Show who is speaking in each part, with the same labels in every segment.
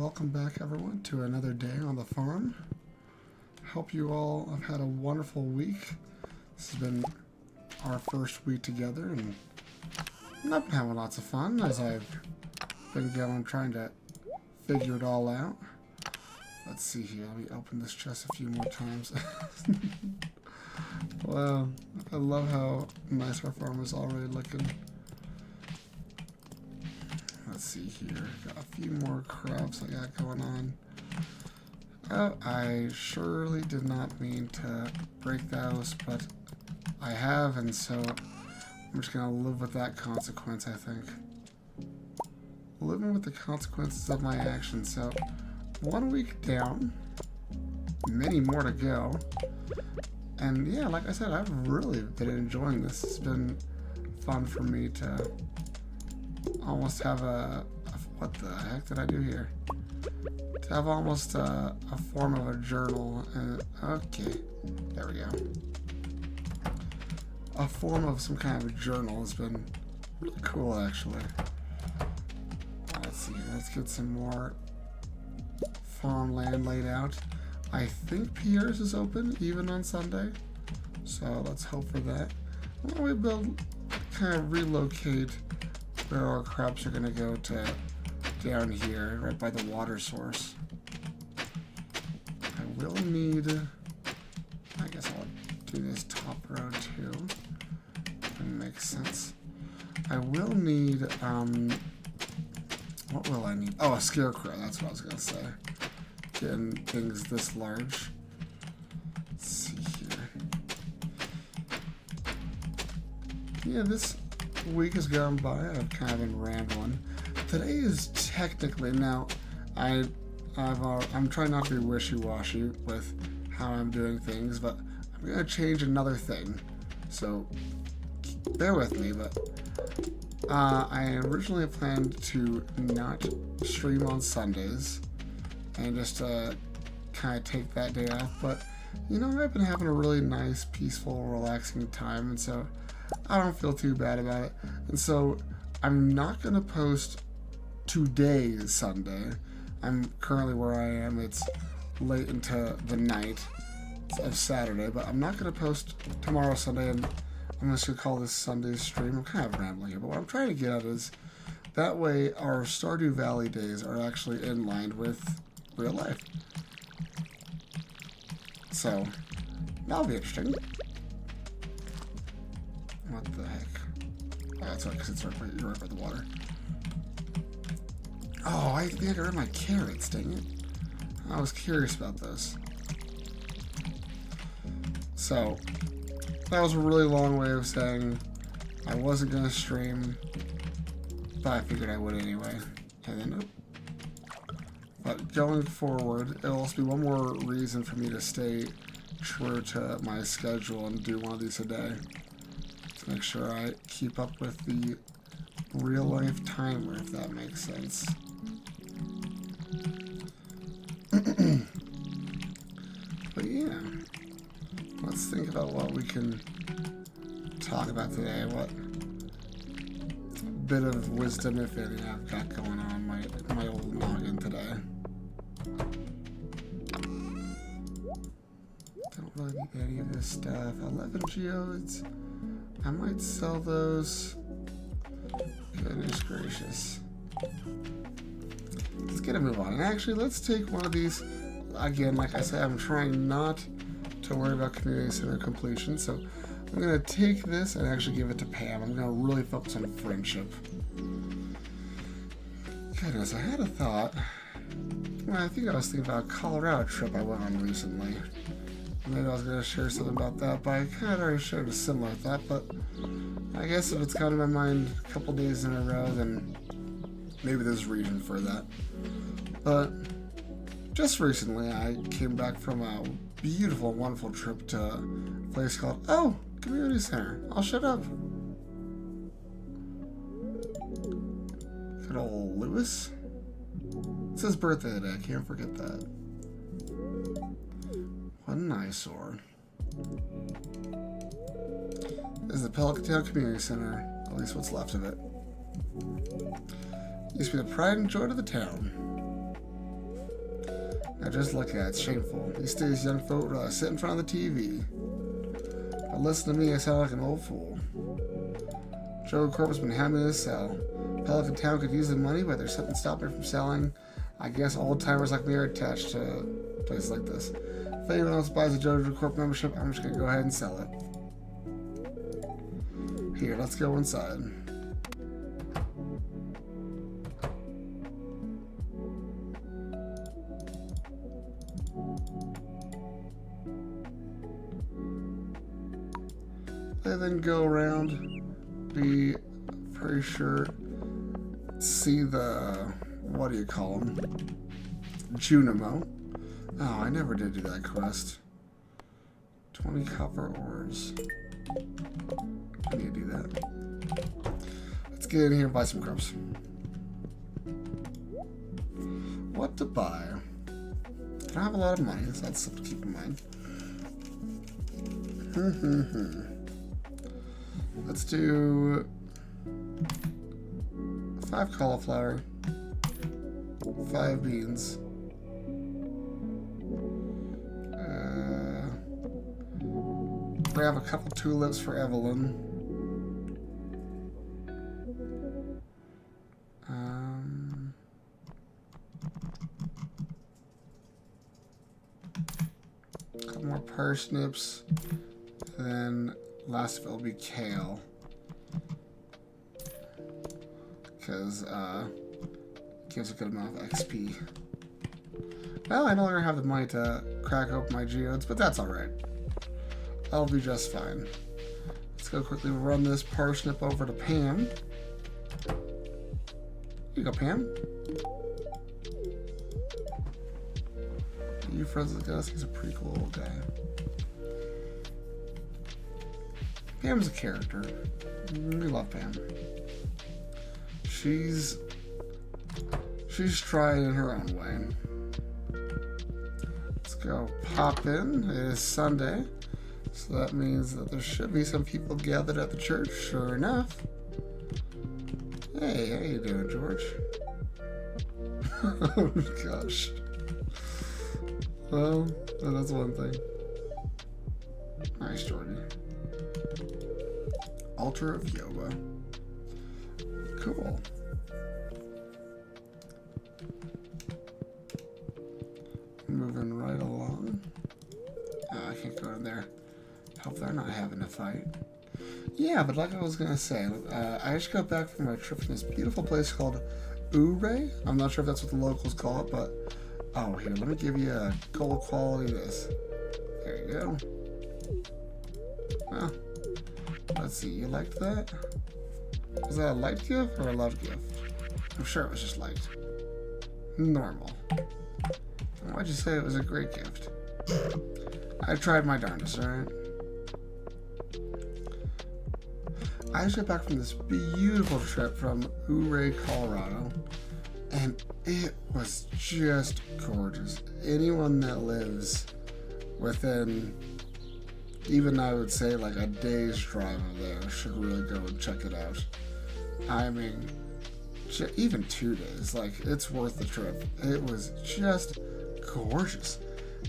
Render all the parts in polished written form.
Speaker 1: welcome back everyone to another day on the farm. Hope you all have had a wonderful week. This has been our first week together and I've been having lots of fun as I've been going trying to figure it all out. Let's see here, let me open this chest a few more times. Wow, I love how nice our farm is already looking. Let's see here, got a few more crops I got going on. Oh, I surely did not mean to break those, but I have, and so I'm just gonna live with that consequence, I think. Living with the consequences of my actions. So, 1 week down, many more to go. And yeah, like I said, I've really been enjoying this. It's been fun for me to almost have what the heck did I do here? To have almost a form of a journal. Okay, there we go. A form of some kind of journal has been really cool, actually. Let's see, let's get some more farmland laid out. I think Pierre's is open even on Sunday, so let's hope for that. Well, we build, kind of relocate where our crops are going to go to down here, right by the water source. I will need, I guess I'll do this top row too. That makes sense. I will need, what will I need? Oh, a scarecrow, that's what I was going to say. Getting things this large. Let's see here. Yeah, this week has gone by. I've kind of been rambling. Today is technically, now I'm trying not to be wishy-washy with how I'm doing things, but I'm gonna change another thing. So bear with me. But I originally planned to not stream on Sundays and just kind of take that day off. But you know, I've been having a really nice, peaceful, relaxing time, and so I don't feel too bad about it. And so I'm not going to post today's Sunday. I'm currently where I am. It's late into the night of Saturday, but I'm not going to post tomorrow Sunday, and I'm just going to call this Sunday's stream. I'm kind of rambling here, but what I'm trying to get at is that way our Stardew Valley days are actually in line with real life. So that'll be interesting. What the heck? Oh, that's right, because it's you're right by the water. Oh, I think I got rid of my carrots, dang it. I was curious about this. So, that was a really long way of saying I wasn't going to stream, but I figured I would anyway. And then, nope. But going forward, it'll also be one more reason for me to stay true to my schedule and do one of these a day. To make sure I keep up with the real life timer, if that makes sense. But yeah, let's think about what we can talk about today. What bit of wisdom, if any, I've got going on my old noggin today. Don't really need any of this stuff. 11 geodes. I might sell those. Goodness gracious. Let's get a move on. And actually, let's take one of these. Again, like I said, I'm trying not to worry about community center completion. So I'm going to take this and actually give it to Pam. I'm going to really focus on friendship. Goodness, I had a thought. Well, I think I was thinking about a Colorado trip I went on recently. Maybe I was going to share something about that, but I kind of already shared a similar thought. But I guess if it's gone in my mind a couple days in a row, then maybe there's reason for that. But just recently, I came back from a beautiful, wonderful trip to a place called, Community Center. I'll shut up. Good old Lewis. It's his birthday today, I can't forget that. What an eyesore. This is the Pelican Town Community Center, at least what's left of it. Used to be the pride and joy of the town. Now just look at it. It's shameful. These days, young folk sit in front of the TV. But listen to me, I sound like an old fool. Joe Corp has been hammering to sell. Pelican Town could use the money, but there's something stopping me from selling. I guess old-timers like me are attached to places like this. If anyone else buys a Jojo Corp membership, I'm just going to go ahead and sell it. Here, let's go inside. And then go around, be pretty sure, see the, what do you call them? Junimo. Oh, I never did do that quest. 20 copper ores. I need to do that. Let's get in here and buy some crops. What to buy? I don't have a lot of money, so that's something to keep in mind. Let's do 5 cauliflower, 5 beans, grab a couple tulips for Evelyn. A couple more parsnips, and then last of it will be kale. Because it gives a good amount of XP. Well, I no longer have the money to crack open my geodes, but that's alright. I'll be just fine. Let's go quickly run this parsnip over to Pam. Here you go, Pam. You friends with Gus? He's a pretty cool old guy. Pam's a character. We love Pam. She's trying in her own way. Let's go pop in. It is Sunday, so that means that there should be some people gathered at the church. Sure enough. Hey, how you doing, George? Oh gosh. Well, that's one thing. Nice, Jordan. Altar of Yoga. Cool. Moving right along. Oh, I can't go in there. Hope they're not having a fight. Yeah, but like I was gonna say, I just got back from my trip in this beautiful place called Ouray. I'm not sure if that's what the locals call it, but oh, here, let me give you a gold quality of this. There you go. Well, let's see, you liked that? Was that a light gift or a love gift? I'm sure it was just light. Normal. Why'd you say it was a great gift? I tried my darndest, alright? I just got back from this beautiful trip from Ouray, Colorado, and it was just gorgeous. Anyone that lives within, even I would say like a day's drive of there, should really go and check it out. I mean, even 2 days, like, it's worth the trip. It was just gorgeous.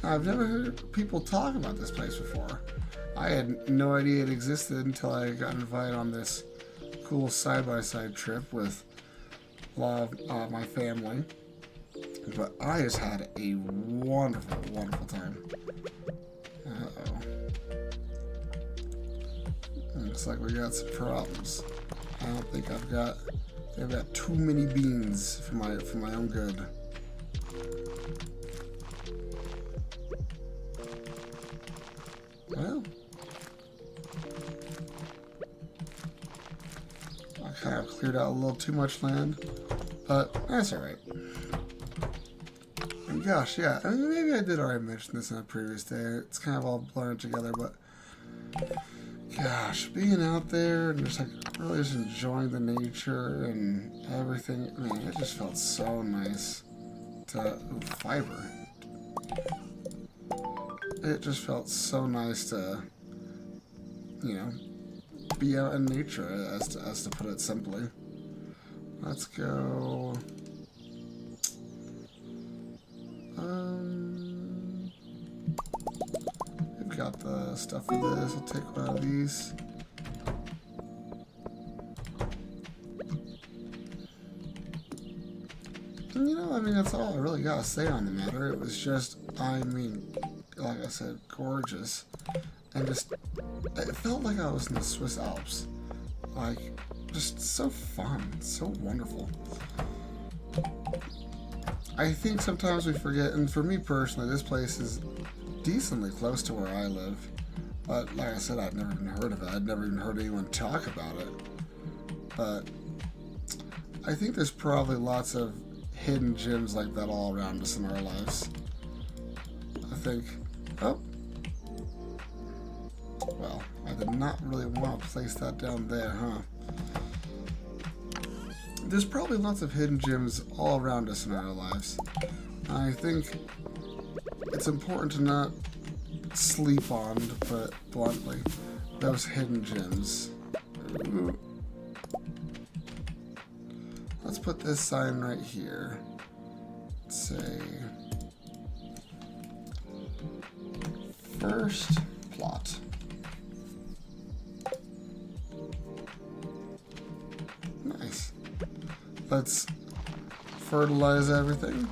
Speaker 1: I've never heard people talk about this place before. I had no idea it existed until I got invited on this cool side-by-side trip with a lot of my family. But I just had a wonderful, wonderful time. Uh-oh. Looks like we got some problems. I don't think I've got too many beans for my own good. Well, I kind of cleared out a little too much land, but that's alright. And gosh, yeah, I mean, maybe I did already mention this in a previous day. It's kind of all blurred together, but gosh, being out there and just like really just enjoying the nature and everything, man, it just felt so nice to fiber. It just felt so nice to, you know, be out in nature, as to put it simply. Let's go. got the stuff for this. I'll take one of these. And you know, I mean, that's all I really gotta say on the matter. It was just, I mean, like I said, gorgeous. And just, it felt like I was in the Swiss Alps. Like, just so fun, so wonderful. I think sometimes we forget, and for me personally, this place is decently close to where I live. But like I said, I'd never even heard of it. I'd never even heard anyone talk about it. But I think there's probably lots of hidden gems like that all around us in our lives. I think, oh, well, I did not really want to place that down there, huh? There's probably lots of hidden gems all around us in our lives. I think it's important to not sleep on, to put it bluntly, those hidden gems. Ooh. Let's put this sign right here. Let's say, first plot. Nice. Let's fertilize everything.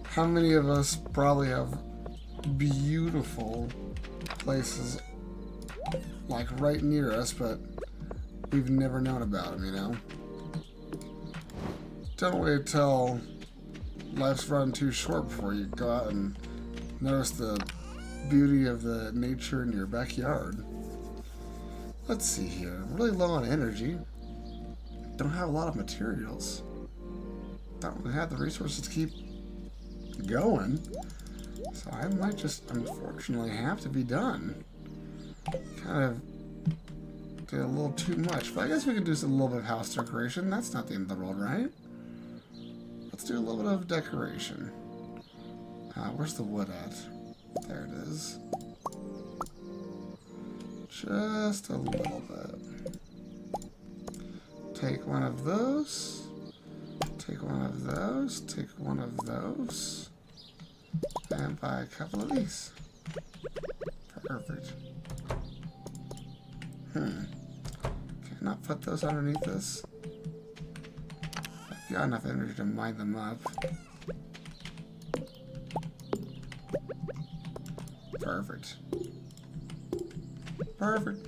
Speaker 1: How many of us probably have beautiful places like right near us, but we've never known about them, you know? Don't wait till life's run too short before you go out and notice the beauty of the nature in your backyard. Let's see here. I'm really low on energy. Don't have a lot of materials. Don't really have the resources to keep going. So I might just unfortunately have to be done. Kind of did a little too much. But I guess we could do a little bit of house decoration. That's not the end of the world, right? Let's do a little bit of decoration. Where's the wood at? There it is. Just a little bit. Take one of those. Take one of those. Take one of those. And buy a couple of these. Perfect. Can I not put those underneath this? I've got enough energy to mine them up. Perfect. Perfect.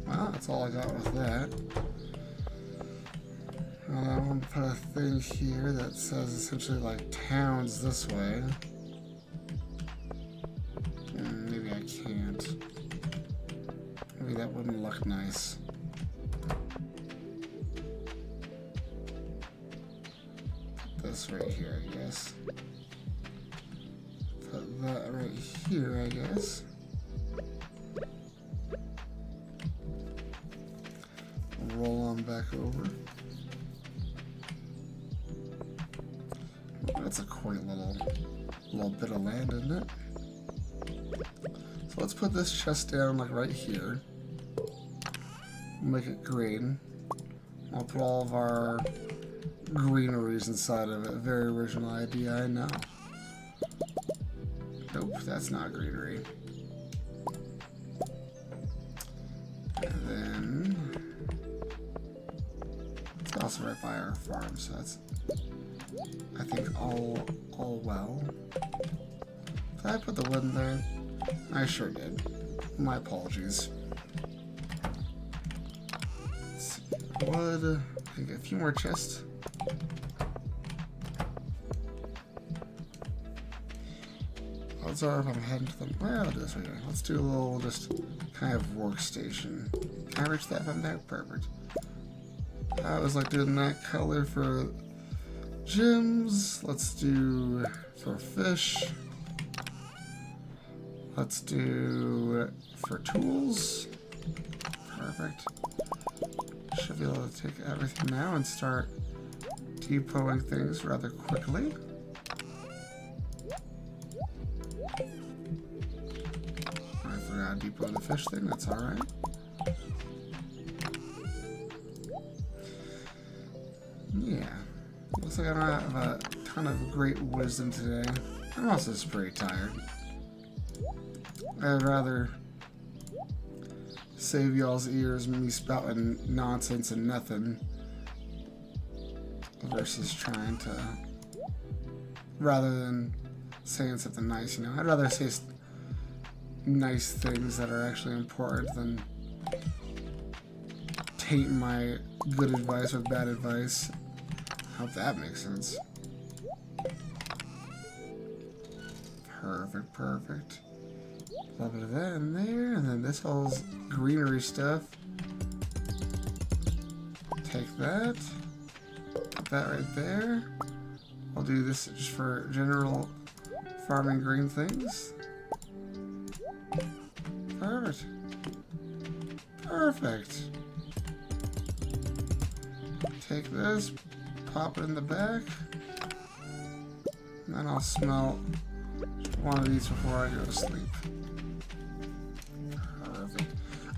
Speaker 1: Well, that's all I got with that. I want to put a thing here that says essentially like towns this way. Maybe I can't. Maybe that wouldn't look nice. Put this right here, I guess. Put that right here, I guess. Roll on back over. That's a quaint little bit of land, isn't it? So let's put this chest down like right here. We'll make it green. I'll put all of our greeneries inside of it. Very original idea, I know. Nope, that's not greenery. And then it's also right by our farm, so that's, I think, all well. Did I put the wood in there? I sure did. My apologies. Let's see. Wood. I can get a few more chests. Odds are if I'm heading to the... Well, I'll do this right here. Let's do a little just kind of workstation. Can I reach that from there? Perfect. I was like doing that color for gems. Let's do for fish. Let's do for tools. Perfect. Should be able to take everything now and start depoting things rather quickly. I forgot to depot the fish thing, that's alright. Yeah. Looks like I don't have a ton of great wisdom today. I'm also just pretty tired. I'd rather save y'all's ears me spouting nonsense and nothing versus trying to, rather than saying something nice, you know. I'd rather say nice things that are actually important than taint my good advice with bad advice. I hope that makes sense. Perfect, perfect. A little bit of that in there, and then this whole greenery stuff. Take that. Put that right there. I'll do this just for general farming green things. Perfect. Perfect. Take this, pop it in the back, and then I'll smelt one of these before I go to sleep. Perfect.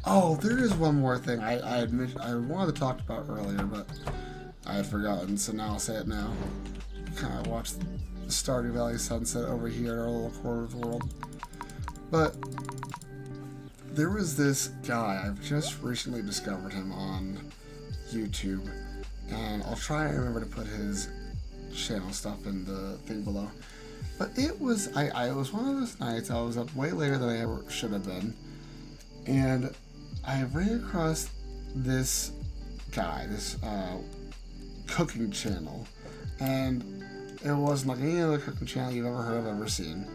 Speaker 1: Oh, there is one more thing I admit I wanted to talk about earlier, but I had forgotten, so now I'll say it now. Kind of watch the Stardew Valley sunset over here in our little corner of the world. But there was this guy, I've just recently discovered him on YouTube, and I'll try and remember to put his channel stuff in the thing below. But it was, it was one of those nights I was up way later than I ever should have been, and I ran across this guy, this cooking channel, and it wasn't like any other cooking channel you've ever heard of, ever seen.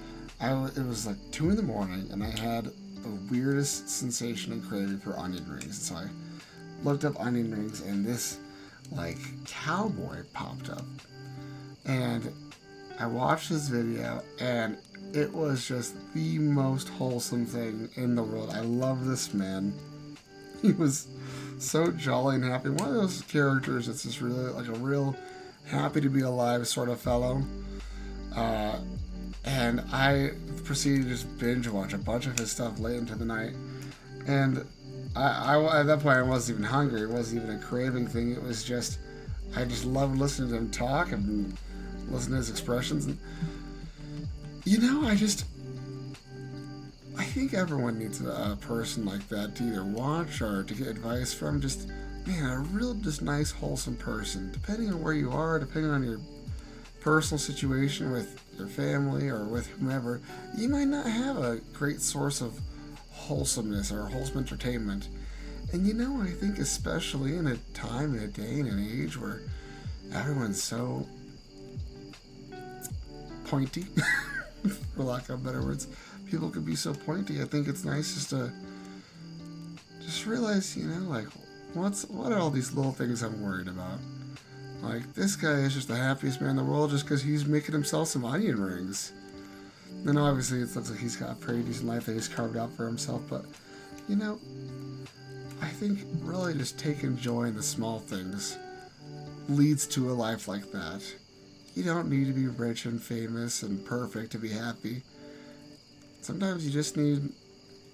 Speaker 1: It was like 2 in the morning, and I had the weirdest sensation and craving for onion rings. So I looked up onion rings, and this like cowboy popped up, and I watched this video, and it was just the most wholesome thing in the world. I love this man. He was so jolly and happy. One of those characters that's just really like a real happy to be alive sort of fellow. And I proceeded to just binge watch a bunch of his stuff late into the night. And I at that point I wasn't even hungry. It wasn't even a craving thing. It was just, I just loved listening to him talk and listening to his expressions. And, you know, I think everyone needs a person like that to either watch or to get advice from. Just, man, a real, just nice, wholesome person. Depending on where you are, depending on your personal situation with your family or with whomever, you might not have a great source of wholesomeness or wholesome entertainment. And you know, I think especially in a time and a day and an age where everyone's so pointy, for lack of better words, people can be so pointy. I think it's nice just to just realize, you know, like what are all these little things I'm worried about? Like, this guy is just the happiest man in the world just because he's making himself some onion rings. And obviously it looks like he's got a pretty decent life that he's carved out for himself, but, you know, I think really just taking joy in the small things leads to a life like that. You don't need to be rich and famous and perfect to be happy. Sometimes you just need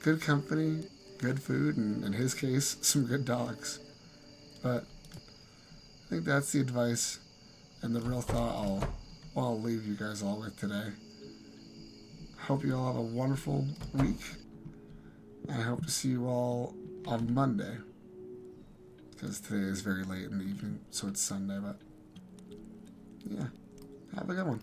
Speaker 1: good company, good food, and in his case, some good dogs. But I think that's the advice and the real thought I'll leave you guys all with today. Hope you all have a wonderful week. I hope to see you all on Monday, because today is very late in the evening, so it's Sunday, but yeah, have a good one.